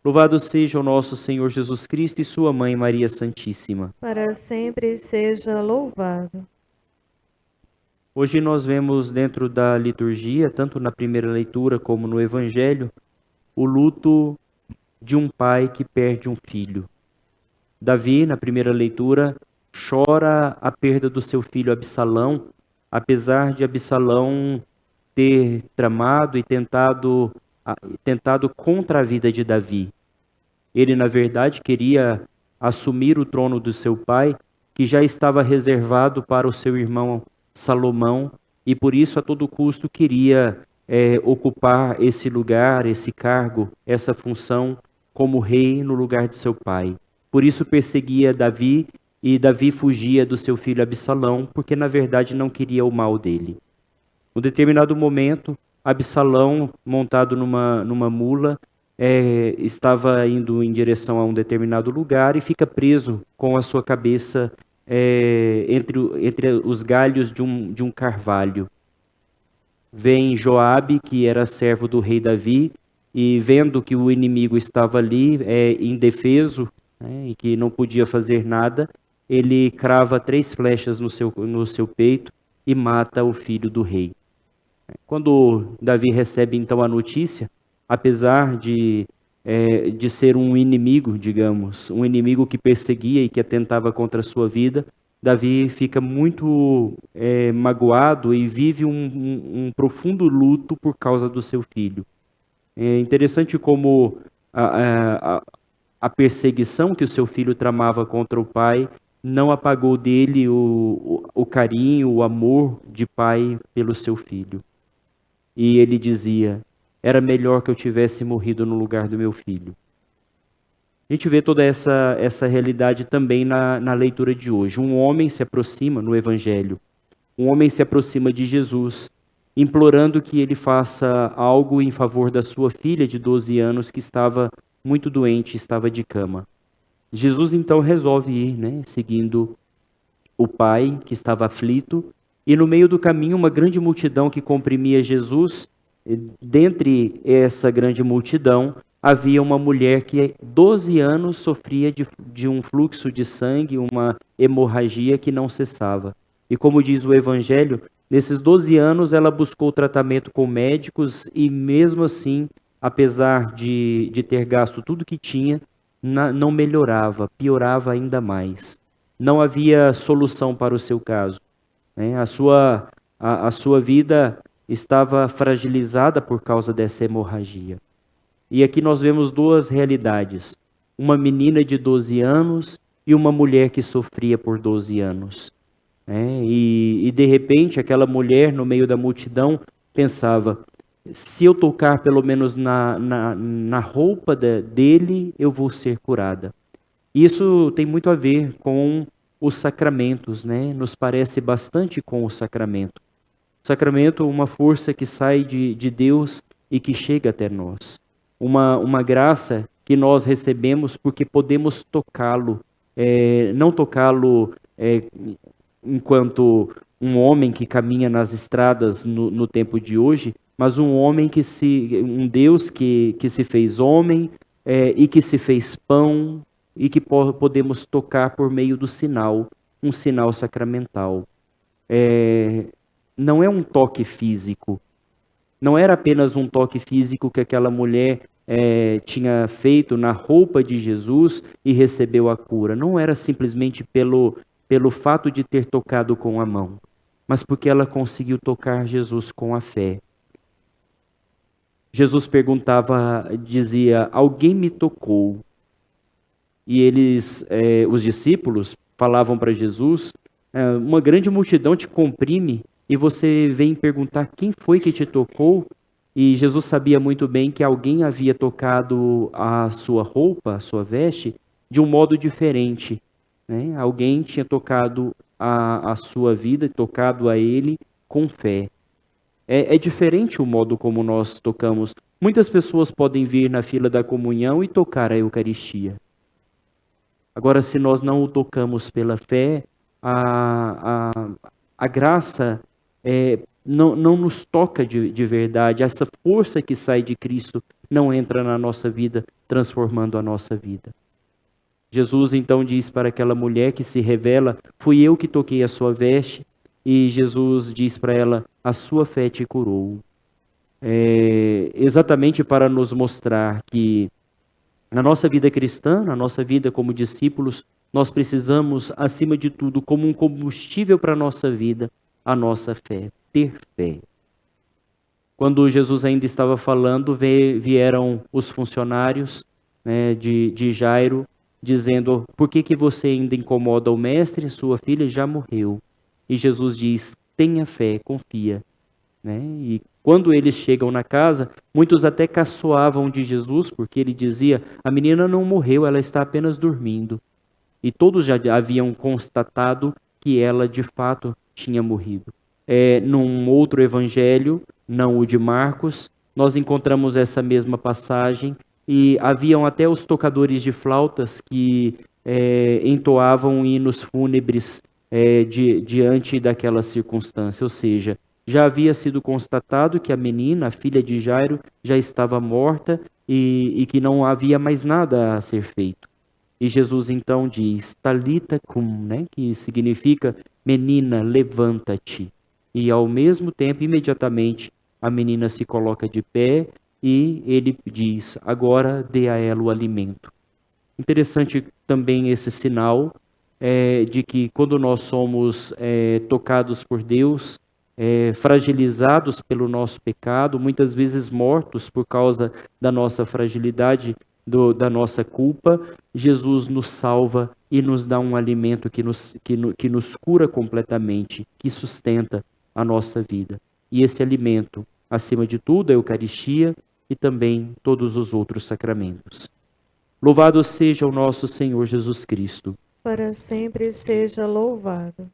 Louvado seja o nosso Senhor Jesus Cristo e sua Mãe Maria Santíssima. Para sempre seja louvado. Hoje nós vemos dentro da liturgia, tanto na primeira leitura como no Evangelho, o luto de um pai que perde um filho. Davi, na primeira leitura, chora a perda do seu filho Absalão, apesar de Absalão ter tramado e tentado contra a vida de Davi. Ele, na verdade, queria assumir o trono do seu pai, que já estava reservado para o seu irmão Salomão, e por isso, a todo custo, queria ocupar esse lugar, esse cargo, essa função como rei no lugar de seu pai. Por isso perseguia Davi, e Davi fugia do seu filho Absalão, porque na verdade não queria o mal dele. Num determinado momento, Absalão, montado numa mula, estava indo em direção a um determinado lugar e fica preso com a sua cabeça entre os galhos de um carvalho. Vem Joabe, que era servo do rei Davi, e vendo que o inimigo estava ali, indefeso, né, e que não podia fazer nada, ele crava 3 flechas no seu peito e mata o filho do rei. Quando Davi recebe então a notícia, apesar de ser um inimigo, digamos, um inimigo que perseguia e que atentava contra a sua vida, Davi fica muito magoado e vive um profundo luto por causa do seu filho. É interessante como a perseguição que o seu filho tramava contra o pai não apagou dele o carinho, o amor de pai pelo seu filho. E ele dizia: era melhor que eu tivesse morrido no lugar do meu filho. A gente vê toda essa realidade também na leitura de hoje. Um homem se aproxima no Evangelho, um homem se aproxima de Jesus, implorando que ele faça algo em favor da sua filha de 12 anos que estava muito doente, estava de cama. Jesus então resolve ir, né, seguindo o pai que estava aflito, e no meio do caminho uma grande multidão que comprimia Jesus. Dentre essa grande multidão havia uma mulher que 12 anos sofria de um fluxo de sangue, uma hemorragia que não cessava. E como diz o Evangelho, nesses 12 anos ela buscou tratamento com médicos e mesmo assim, apesar de ter gasto tudo que tinha, não melhorava, piorava ainda mais. Não havia solução para o seu caso, né? A sua vida estava fragilizada por causa dessa hemorragia. E aqui nós vemos 2 realidades: uma menina de 12 anos e uma mulher que sofria por 12 anos. E de repente aquela mulher no meio da multidão pensava: se eu tocar pelo menos na roupa dele, eu vou ser curada. Isso tem muito a ver com os sacramentos, né? Nos parece bastante com o sacramento. O sacramento é uma força que sai de Deus e que chega até nós. Uma graça que nós recebemos porque podemos tocá-lo. Não tocá-lo enquanto um homem que caminha nas estradas no tempo de hoje, mas um Deus que se fez homem e que se fez pão e que podemos tocar por meio do sinal, um sinal sacramental. Não é um toque físico, não era apenas um toque físico que aquela mulher tinha feito na roupa de Jesus e recebeu a cura. Não era simplesmente pelo fato de ter tocado com a mão, mas porque ela conseguiu tocar Jesus com a fé. Jesus dizia: alguém me tocou. E os discípulos, falavam para Jesus: uma grande multidão te comprime e você vem perguntar quem foi que te tocou? E Jesus sabia muito bem que alguém havia tocado a sua roupa, a sua veste, de um modo diferente, né? Alguém tinha tocado a sua vida, tocado a ele com fé. É diferente o modo como nós tocamos. Muitas pessoas podem vir na fila da comunhão e tocar a Eucaristia. Agora, se nós não o tocamos pela fé, a graça não nos toca de verdade. Essa força que sai de Cristo não entra na nossa vida, transformando a nossa vida. Jesus então diz para aquela mulher que se revela: fui eu que toquei a sua veste. E Jesus diz para ela: a sua fé te curou. Exatamente para nos mostrar que na nossa vida cristã, na nossa vida como discípulos, nós precisamos, acima de tudo, como um combustível para a nossa vida, a nossa fé, ter fé. Quando Jesus ainda estava falando, vieram os funcionários, né, de Jairo, dizendo: por que você ainda incomoda o mestre? Sua filha já morreu. E Jesus diz: tenha fé, confia. Né? E quando eles chegam na casa, muitos até caçoavam de Jesus, porque ele dizia: a menina não morreu, ela está apenas dormindo. E todos já haviam constatado que ela de fato tinha morrido. Num outro evangelho, não o de Marcos, nós encontramos essa mesma passagem, e haviam até os tocadores de flautas que entoavam hinos fúnebres diante daquela circunstância, ou seja, já havia sido constatado que a menina, a filha de Jairo, já estava morta e que não havia mais nada a ser feito. E Jesus então diz, Talita cum, né, que significa menina, levanta-te. E ao mesmo tempo, imediatamente, a menina se coloca de pé e ele diz, agora dê a ela o alimento. Interessante também esse sinal de que quando nós somos tocados por Deus, fragilizados pelo nosso pecado, muitas vezes mortos por causa da nossa fragilidade, da nossa culpa, Jesus nos salva e nos dá um alimento que nos cura completamente, que sustenta a nossa vida. E esse alimento, acima de tudo, é a Eucaristia e também todos os outros sacramentos. Louvado seja o nosso Senhor Jesus Cristo. Para sempre seja louvado.